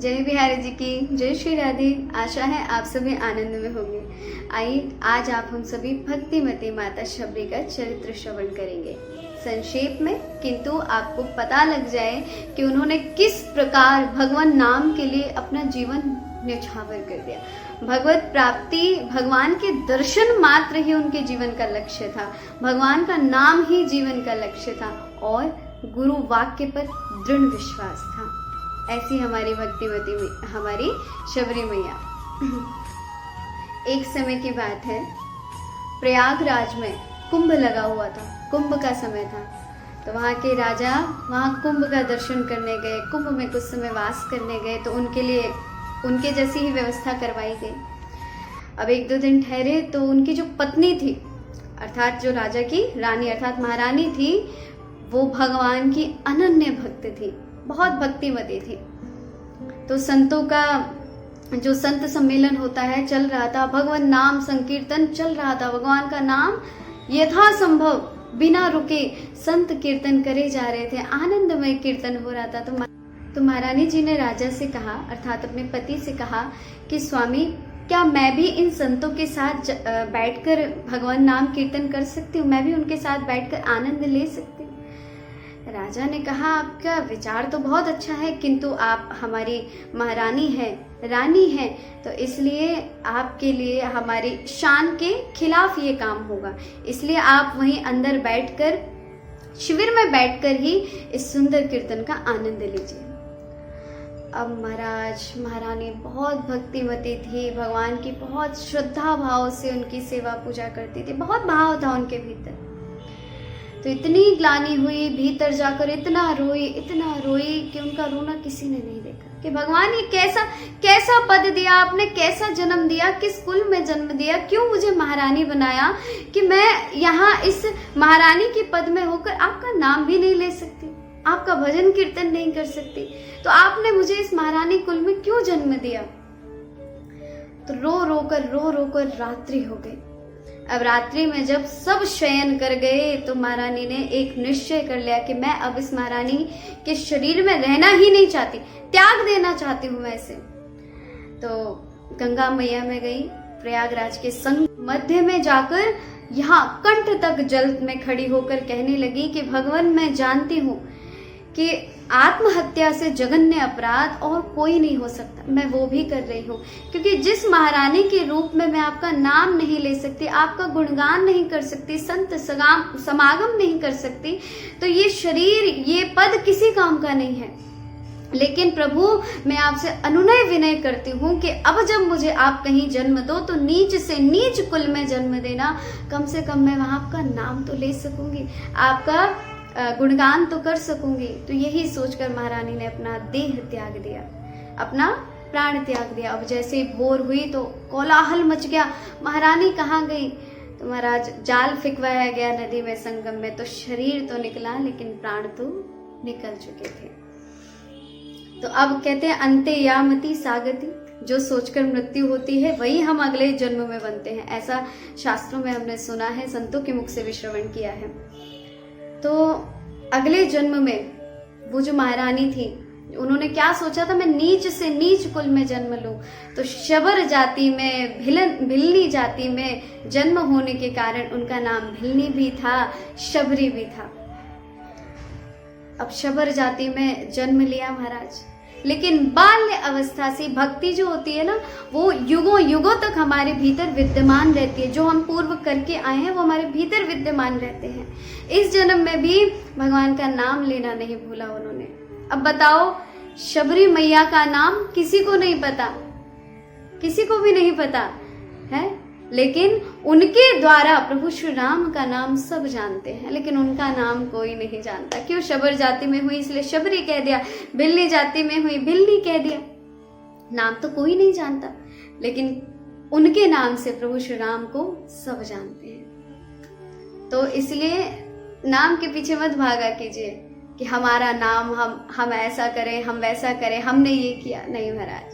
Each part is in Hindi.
जय बिहारी जी की जय श्री राधे। आशा है आप सभी आनंद में होंगे। आइए आज आप हम सभी भक्तिमती माता शबरी का चरित्र श्रवण करेंगे संक्षेप में, किंतु आपको पता लग जाए कि उन्होंने किस प्रकार भगवान नाम के लिए अपना जीवन न्यौछावर कर दिया। भगवत प्राप्ति, भगवान के दर्शन मात्र ही उनके जीवन का लक्ष्य था, भगवान का नाम ही जीवन का लक्ष्य था और गुरु वाक्य पर दृढ़ विश्वास था। ऐसी हमारी भक्तिमती में हमारी शबरी मैया। एक समय की बात है, प्रयागराज में कुंभ लगा हुआ था, कुंभ का समय था। तो वहाँ के राजा वहाँ कुंभ का दर्शन करने गए, कुंभ में कुछ समय वास करने गए, तो उनके लिए उनके जैसी ही व्यवस्था करवाई गई। अब एक दो दिन ठहरे तो उनकी जो पत्नी थी, अर्थात जो राजा की रानी अर्थात महारानी थी, वो भगवान की अनन्य भक्त थी, बहुत भक्तिमती थी। तो संतों का जो संत सम्मेलन होता है चल रहा था, भगवान नाम संकीर्तन चल रहा था, भगवान का नाम यथासंभव बिना रुके संत कीर्तन करे जा रहे थे, आनंदमय कीर्तन हो रहा था। तो महारानी जी ने राजा से कहा, अर्थात अपने पति से कहा कि स्वामी, क्या मैं भी इन संतों के साथ बैठकर भगवान नाम कीर्तन कर सकती हूँ, मैं भी उनके साथ बैठकर आनंद ले सकती हूँ। राजा ने कहा, आपका विचार तो बहुत अच्छा है, किंतु आप हमारी महारानी हैं, रानी हैं, तो इसलिए आपके लिए हमारी शान के खिलाफ ये काम होगा, इसलिए आप वहीं अंदर बैठकर, शिविर में बैठकर ही इस सुंदर कीर्तन का आनंद लीजिए। अब महाराज महारानी बहुत भक्तिमती थी, भगवान की बहुत श्रद्धा भाव से उनकी सेवा पूजा करती थी, बहुत भाव था उनके भीतर। तो इतनी ग्लानि हुई, भीतर जाकर इतना रोई कि उनका रोना किसी ने नहीं देखा कि भगवान ये कैसा पद दिया आपने, कैसा जन्म दिया, किस कुल में जन्म दिया, क्यों मुझे महारानी बनाया कि मैं यहाँ इस महारानी के पद में होकर आपका नाम भी नहीं ले सकती, आपका भजन कीर्तन नहीं कर सकती, तो आपने मुझे इस महारानी कुल में क्यों जन्म दिया। तो रो रो कर रात्रि हो गई। अब रात्रि में जब सब शयन कर गए तो महारानी ने एक निश्चय कर लिया कि मैं अब इस महारानी के शरीर में रहना ही नहीं चाहती, त्याग देना चाहती हूँ मैं इसे। तो गंगा मैया में गई, प्रयागराज के संग मध्य में जाकर यहाँ कंठ तक जल में खड़ी होकर कहने लगी कि भगवान, मैं जानती हूँ कि आत्महत्या से जघन्य अपराध और कोई नहीं हो सकता, मैं वो भी कर रही हूँ, क्योंकि जिस महारानी के रूप में मैं आपका नाम नहीं ले सकती, आपका गुणगान नहीं कर सकती, संत समागम नहीं कर सकती, तो ये शरीर, ये पद किसी काम का नहीं है। लेकिन प्रभु, मैं आपसे अनुनय विनय करती हूँ कि अब जब मुझे आप कहीं जन्म दो तो नीच से नीच कुल में जन्म देना, कम से कम मैं वहाँ आपका नाम तो ले सकूंगी, आपका गुणगान तो कर सकूंगी। तो यही सोचकर महारानी ने अपना देह त्याग दिया, अपना प्राण त्याग दिया। अब जैसे ही भोर हुई तो कोलाहल मच गया, महारानी कहाँ गई। तो महाराज जाल फिकवाया गया नदी में, संगम में, तो शरीर तो निकला लेकिन प्राण तो निकल चुके थे। तो अब कहते हैं अंते यामति सागति, जो सोचकर मृत्यु होती है वही हम अगले जन्म में बनते हैं, ऐसा शास्त्रों में हमने सुना है, संतों के मुख से भी श्रवण किया है। तो अगले जन्म में वो जो महारानी थी, उन्होंने क्या सोचा था, मैं नीच से नीच कुल में जन्म लूं, तो शबर जाति में, भिल्ली जाति में जन्म होने के कारण उनका नाम भिल्ली भी था, शबरी भी था। अब शबर जाति में जन्म लिया महाराज, लेकिन बाल्य अवस्था से भक्ति जो होती है ना, वो युगों युगों तक हमारे भीतर विद्यमान रहती है, जो हम पूर्व करके आए हैं वो हमारे भीतर विद्यमान रहते हैं। इस जन्म में भी भगवान का नाम लेना नहीं भूला उन्होंने। अब बताओ, शबरी मैया का नाम किसी को नहीं पता, किसी को भी नहीं पता है, लेकिन उनके द्वारा प्रभु श्री राम का नाम सब जानते हैं, लेकिन उनका नाम कोई नहीं जानता। क्यों? शबर जाति में हुई इसलिए शबरी कह दिया, भिल्ली जाति में हुई भिल्ली कह दिया, नाम तो कोई नहीं जानता, लेकिन उनके नाम से प्रभु श्री राम को सब जानते हैं। तो इसलिए नाम के पीछे मत भागा कीजिए कि हमारा नाम, हम ऐसा करें, हम वैसा करें, हमने ये किया। नहीं महाराज,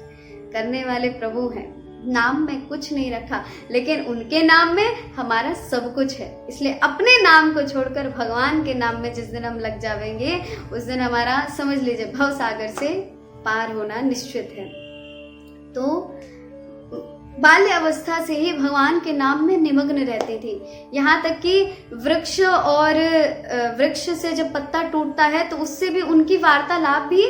करने वाले प्रभु हैं, नाम में कुछ नहीं रखा, लेकिन उनके नाम में हमारा सब कुछ है। इसलिए अपने नाम को छोड़कर भगवान के नाम में जिस दिन हम लग जाएंगे, उस दिन हमारा, समझ लीजिए, भव सागर से पार होना निश्चित है। तो बाल्य अवस्था से ही भगवान के नाम में निमग्न रहती थी। यहाँ तक कि वृक्ष से जब पत्ता टूटता है तो उससे भी उनकी वार्तालाप भी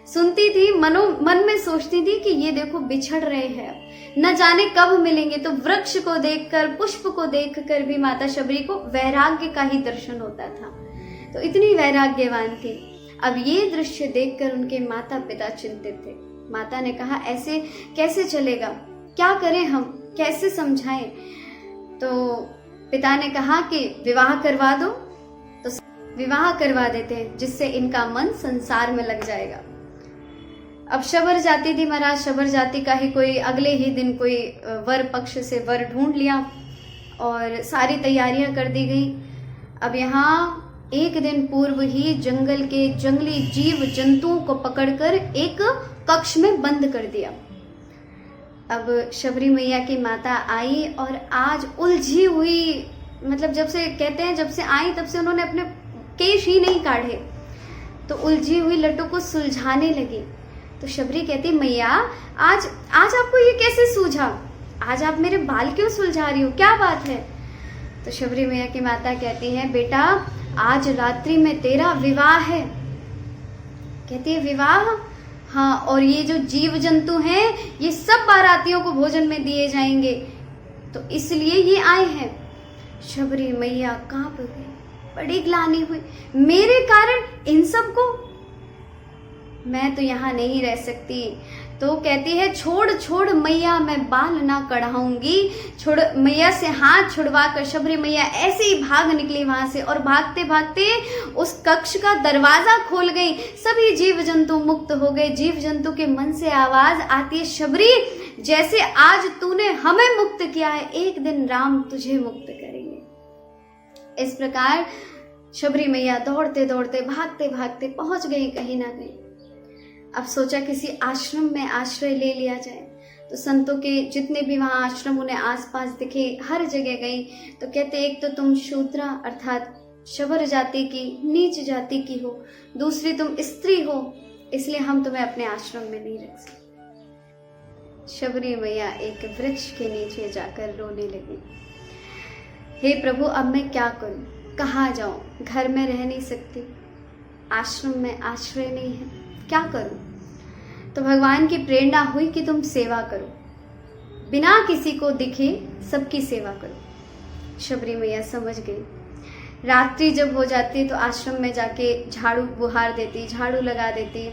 सुनती थी, मन में सोचती थी कि ये देखो बिछड़ रहे हैं, न जाने कब मिलेंगे। तो वृक्ष को देखकर, पुष्प को देखकर भी माता शबरी को वैराग्य का ही दर्शन होता था। तो इतनी वैराग्यवान थी। अब ये दृश्य देखकर उनके माता पिता चिंतित थे। माता ने कहा ऐसे कैसे चलेगा, क्या करें हम, कैसे समझाएं। तो पिता ने कहा कि विवाह करवा दो। तो विवाह करवा देते हैं जिससे इनका मन संसार में लग जाएगा। अब शबर जाति थी महाराज, शबर जाति का ही कोई अगले ही दिन कोई वर पक्ष से वर ढूंढ लिया और सारी तैयारियां कर दी गई। अब यहाँ एक दिन पूर्व ही जंगल के जंगली जीव जंतुओं को पकड़कर एक कक्ष में बंद कर दिया। अब शबरी मैया की माता आई और आज उलझी हुई, मतलब जब से कहते हैं जब से आई तब से उन्होंने अपने केश ही नहीं काढ़े, तो उलझी हुई लट्टू को सुलझाने लगी। तो शबरी कहती मैया आज आपको ये कैसे सूझा, आज आप मेरे बाल क्यों सुलझा रही हो, क्या बात है। तो शबरी मैया की माता कहती है बेटा आज रात्रि में तेरा विवाह है। कहती है विवाह, हाँ, और ये जो जीव जंतु हैं ये सब बारातियों को भोजन में दिए जाएंगे, तो इसलिए ये आए हैं। शबरी मैया कांप गई, बड़ी ग्लानि हुई, मेरे कारण इन सब को, मैं तो यहाँ नहीं रह सकती। तो कहती है छोड़ मैया, मैं बाल ना कढ़ाऊंगी। छोड़ मैया से हाथ छुड़वा कर शबरी मैया ऐसे ही भाग निकली वहां से, और भागते भागते उस कक्ष का दरवाजा खोल गई। सभी जीव जंतु मुक्त हो गए। जीव जंतु के मन से आवाज आती है शबरी जैसे आज तूने हमें मुक्त किया है, एक दिन राम तुझे मुक्त करेंगे। इस प्रकार शबरी मैया दौड़ते दौड़ते भागते भागते पहुंच गई कहीं ना कहीं। अब सोचा किसी आश्रम में आश्रय ले लिया जाए। तो संतों के जितने भी वहां आश्रम उन्हें आसपास दिखे, हर जगह गई। तो कहते एक तो तुम शूद्रा अर्थात शबर जाति की, नीच जाति की हो, दूसरी तुम स्त्री हो, इसलिए हम तुम्हें अपने आश्रम में नहीं रख सकते। शबरी मैया एक वृक्ष के नीचे जाकर रोने लगी, हे प्रभु अब मैं क्या करूं, कहाँ जाऊं, घर में रह नहीं सकती, आश्रम में आश्रय नहीं है, क्या करूं। तो भगवान की प्रेरणा हुई कि तुम सेवा करो, बिना किसी को दिखे सबकी सेवा करो। शबरी मैया समझ गई। रात्रि जब हो जाती तो आश्रम में जाके झाड़ू बुहार देती, झाड़ू लगा देती,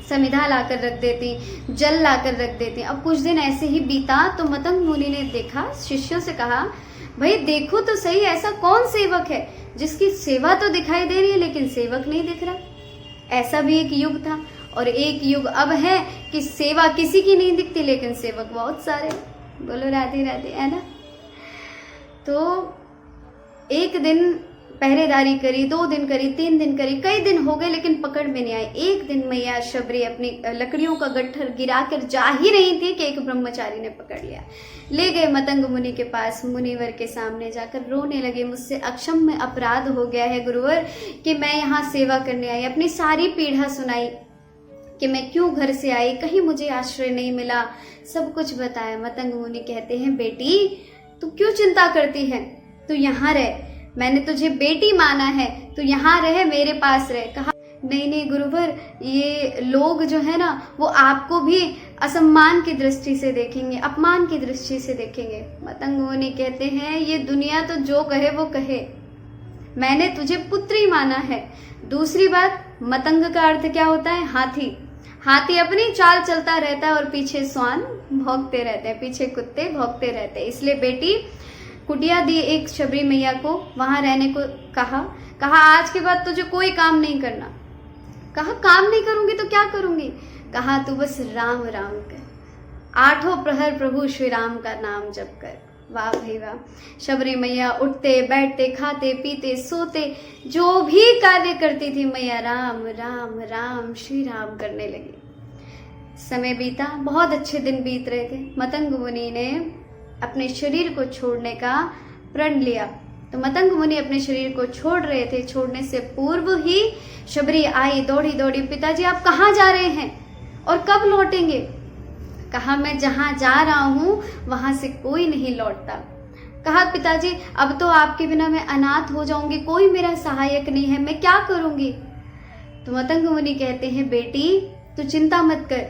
समिधा लाकर रख देती, जल लाकर रख देती। अब कुछ दिन ऐसे ही बीता तो मतंग मुनि ने देखा, शिष्यों से कहा भाई देखो तो सही ऐसा कौन सेवक है जिसकी सेवा तो दिखाई दे रही है लेकिन सेवक नहीं दिख रहा। ऐसा भी एक युग था और एक युग अब है कि सेवा किसी की नहीं दिखती लेकिन सेवक बहुत सारे। बोलो राधे राधे, है ना। तो एक दिन पहरेदारी करी, 2 दिन करी, 3 दिन करी, कई दिन हो गए लेकिन पकड़ में नहीं आई। एक दिन मैया शबरी अपनी लकड़ियों का गट्ठर गिराकर जा ही रही थी कि एक ब्रह्मचारी ने पकड़ लिया, ले गए मतंग मुनि के पास। मुनिवर के सामने जाकर रोने लगे, मुझसे अक्षम्य अपराध हो गया है गुरुवर कि मैं यहाँ सेवा करने आई। अपनी सारी पीड़ा सुनाई कि मैं क्यों घर से आई, कहीं मुझे आश्रय नहीं मिला, सब कुछ बताया। मतंग मुनि कहते हैं बेटी तू क्यों चिंता करती है, तू यहाँ रह, मैंने तुझे बेटी माना है, तू यहाँ रहे, मेरे पास रहे। कहा नहीं गुरुवर, ये लोग जो है ना वो आपको भी असम्मान की दृष्टि से देखेंगे, अपमान की दृष्टि से देखेंगे। मतंग मुनि कहते हैं ये दुनिया तो जो कहे वो कहे, मैंने तुझे पुत्री माना है। दूसरी बात, मतंग का अर्थ क्या होता है, हाथी। हाथी अपनी चाल चलता रहता है और पीछे स्वान भौंकते रहते हैं, पीछे कुत्ते भौंकते रहते हैं। इसलिए बेटी कुटिया दी एक शबरी मैया को, वहां रहने को कहा आज के बाद तुझे कोई काम नहीं करना। कहा काम नहीं करूंगी तो क्या करूंगी, कहा तू बस राम राम कर, 8 प्रहर प्रभु श्री राम का नाम जप कर। वाह भाई वाह। शबरी मैया उठते बैठते खाते पीते सोते जो भी कार्य करती थी मैया राम राम राम श्री राम करने लगी। समय बीता, बहुत अच्छे दिन बीत रहे थे। मतंग मुनि ने अपने शरीर को छोड़ने का प्रण लिया। तो मतंग मुनि अपने शरीर को छोड़ रहे थे, छोड़ने से पूर्व ही शबरी आई दौड़ी दौड़ी, पिताजी आप कहाँ जा रहे हैं। और कब लौटेंगे? कहा मैं जहाँ जा रहा हूँ वहाँ से कोई नहीं लौटता। कहा पिताजी अब तो आपके बिना मैं अनाथ हो जाऊंगी, कोई मेरा सहायक नहीं है, मैं क्या करूंगी? तो मतंग मुनि कहते हैं बेटी तू चिंता मत कर,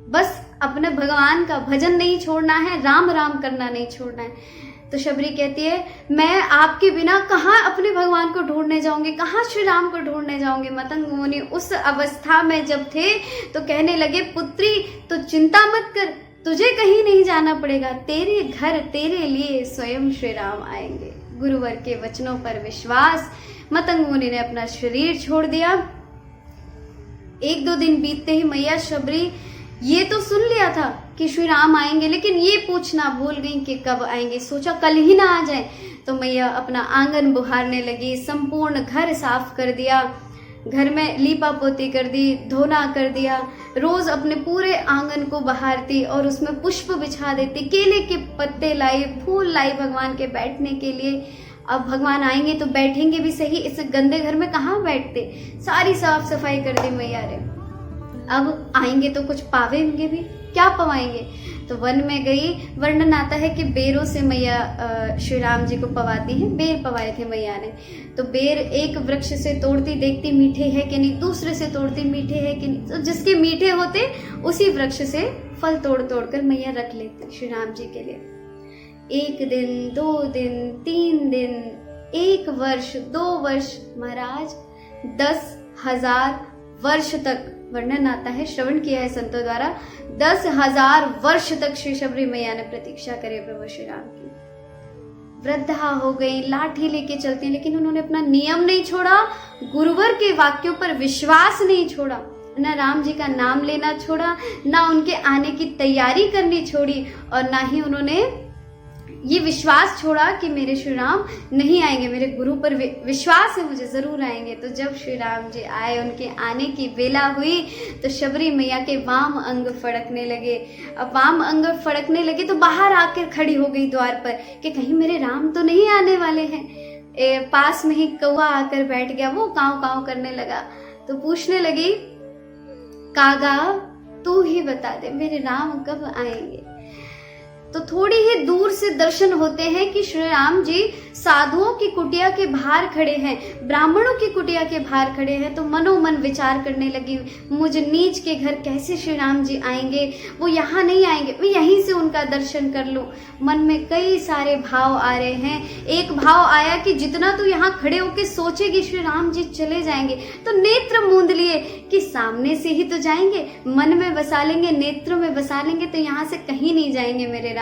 बस अपने भगवान का भजन नहीं छोड़ना है, राम राम करना नहीं छोड़ना है। तो शबरी कहती है मैं आपके बिना कहाँ अपने भगवान को ढूंढने जाऊंगी, कहाँ श्री राम को ढूंढने जाऊंगी। मतंग मुनि उस अवस्था में जब थे तो कहने लगे पुत्री तो चिंता मत कर, तुझे कहीं नहीं जाना पड़ेगा, तेरे घर तेरे लिए स्वयं श्री राम आएंगे। गुरुवर के वचनों पर विश्वास, मतंग मुनि ने अपना शरीर छोड़ दिया। 1-2 दिन बीतते ही मैया शबरी ये तो सुन लिया था कि श्री राम आएंगे, लेकिन ये पूछना भूल गई कि कब आएंगे। सोचा कल ही ना आ जाए। तो मैया अपना आंगन बुहारने लगी, संपूर्ण घर साफ कर दिया, घर में लीपा पोती कर दी, धोना कर दिया। रोज अपने पूरे आंगन को बहारती और उसमें पुष्प बिछा देती, केले के पत्ते लाई, फूल लाई भगवान के बैठने के लिए। अब भगवान आएंगे तो बैठेंगे भी सही, इस गंदे घर में कहाँ बैठते। सारी साफ सफाई कर दी मैया ने। अब आएंगे तो कुछ पावेंगे भी, क्या पवाएंगे? तो वन में गई। वर्णन आता है कि बेरों से मैया श्री राम जी को पवाती हैं। बेर पवाए थे मैया ने। तो बेर एक वृक्ष से तोड़ती, देखती मीठे है कि नहीं, दूसरे से तोड़ती मीठे है कि नहीं। तो जिसके मीठे होते उसी वृक्ष से फल तोड़ तोड़ कर मैया रख लेती श्री राम जी के लिए। 1 दिन, 2 दिन, 3 दिन, 1 वर्ष, 2 वर्ष, महाराज 10,000 वर्ष तक वर्णन आता है, श्रवण किया है संतों द्वारा, 10,000 वर्ष तक श्री शबरी मैया ने प्रतीक्षा करी प्रभु श्री राम की। वृद्धा हो गई, लाठी लेके चलती, लेकिन उन्होंने अपना नियम नहीं छोड़ा, गुरुवर के वाक्यों पर विश्वास नहीं छोड़ा, ना राम जी का नाम लेना छोड़ा, ना उनके आने की तैयारी करनी छोड़ी, और ना ही उन्होंने ये विश्वास छोड़ा कि मेरे श्री राम नहीं आएंगे, मेरे गुरु पर विश्वास है मुझे जरूर आएंगे। तो जब श्री राम जी आए, उनके आने की वेला हुई, तो शबरी मैया के वाम अंग फड़कने लगे। अब वाम अंग फड़कने लगे तो बाहर आकर खड़ी हो गई द्वार पर कि कहीं मेरे राम तो नहीं आने वाले हैं। पास में ही कौवा आकर बैठ गया, वो काव काव करने लगा। तो पूछने लगी कागा तू ही बता दे मेरे राम कब आएंगे। तो थोड़ी ही दूर से दर्शन होते हैं कि श्री राम जी साधुओं की कुटिया के बाहर खड़े हैं, ब्राह्मणों की कुटिया के बाहर खड़े हैं। तो मनोमन विचार करने लगी, मुझ नीच के घर कैसे श्री राम जी आएंगे, वो यहाँ नहीं आएंगे, मैं यहीं से उनका दर्शन कर लूं। मन में कई सारे भाव आ रहे हैं। एक भाव आया कि जितना तू यहाँ खड़े होके सोचेगी श्री राम जी चले जाएंगे, तो नेत्र मूंद लिए कि सामने से ही तो जाएंगे, मन में बसा लेंगे, नेत्रों में बसा लेंगे, तो यहाँ से कहीं नहीं जाएंगे मेरे राम।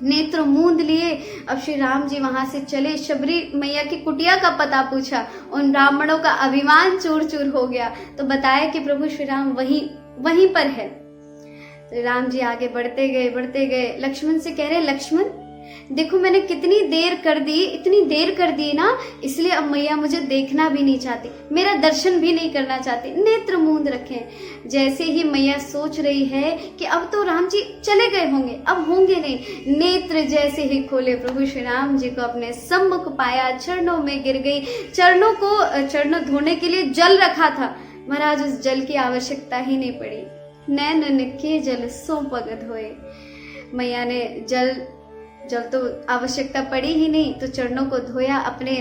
नेत्र मूंद लिए। अब श्री राम जी वहां से चले, शबरी मैया की कुटिया का पता पूछा, उन ब्राह्मणों का अभिमान चूर चूर हो गया। तो बताया कि प्रभु श्री राम वहीं पर है। तो राम जी आगे बढ़ते गए। लक्ष्मण से कह रहे लक्ष्मण देखो मैंने कितनी देर कर दी, इतनी देर कर दी ना, इसलिए अब मैया मुझे देखना भी नहीं चाहती, मेरा दर्शन भी नहीं करना चाहती, नेत्र मूंद रखे। जैसे ही मैया सोच रही है कि अब तो राम जी चले गए होंगे, अब होंगे नहीं, नेत्र जैसे ही खोले प्रभु श्री राम जी को अपने सम्मुख पाया, चरणों में गिर गई। चरणों धोने के लिए जल रखा था, महाराज उस जल की आवश्यकता ही नहीं पड़ी। नैनन के जल सो पग धोए। मैया ने जल तो आवश्यकता पड़ी ही नहीं, तो चरणों को धोया, अपने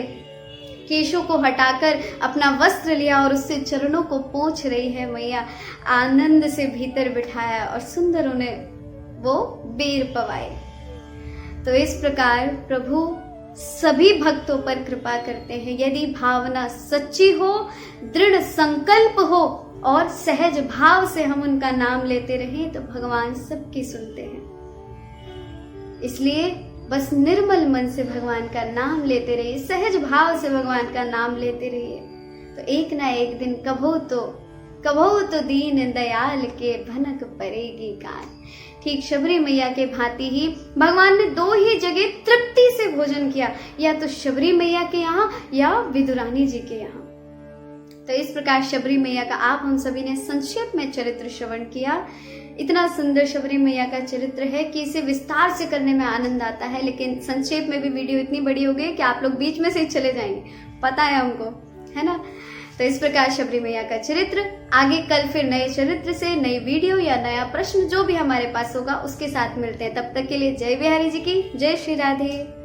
केशों को हटाकर अपना वस्त्र लिया और उससे चरणों को पोंछ रही है मैया। आनंद से भीतर बिठाया और सुंदर उन्हें वो बेर पवाए। तो इस प्रकार प्रभु सभी भक्तों पर कृपा करते हैं। यदि भावना सच्ची हो, दृढ़ संकल्प हो और सहज भाव से हम उनका नाम लेते रहें, तो भगवान सबकी सुनते हैं। इसलिए बस निर्मल मन से भगवान का नाम लेते रहिए, सहज भाव से भगवान का नाम लेते रहिए, तो एक ना एक दिन कभो तो दीन दयाल के भनक पड़ेगी कान। ठीक शबरी मैया के भांति ही भगवान ने 2 ही जगह तृप्ति से भोजन किया, या तो शबरी मैया के यहाँ या विदुरानी जी के यहाँ। तो इस प्रकार शबरी मैया का आप हम सभी ने संक्षेप में चरित्र श्रवण किया। इतना सुंदर शबरी मैया का चरित्र है कि इसे विस्तार से करने में आनंद आता है, लेकिन संक्षेप में भी वीडियो इतनी बड़ी हो गई कि आप लोग बीच में से ही चले जाएंगे, पता है हमको, है ना। तो तो इस प्रकार शबरी मैया का चरित्र। आगे कल फिर नए चरित्र से नई वीडियो या नया प्रश्न जो भी हमारे पास होगा उसके साथ मिलते हैं। तब तक के लिए जय बिहारी जी की, जय श्री राधे।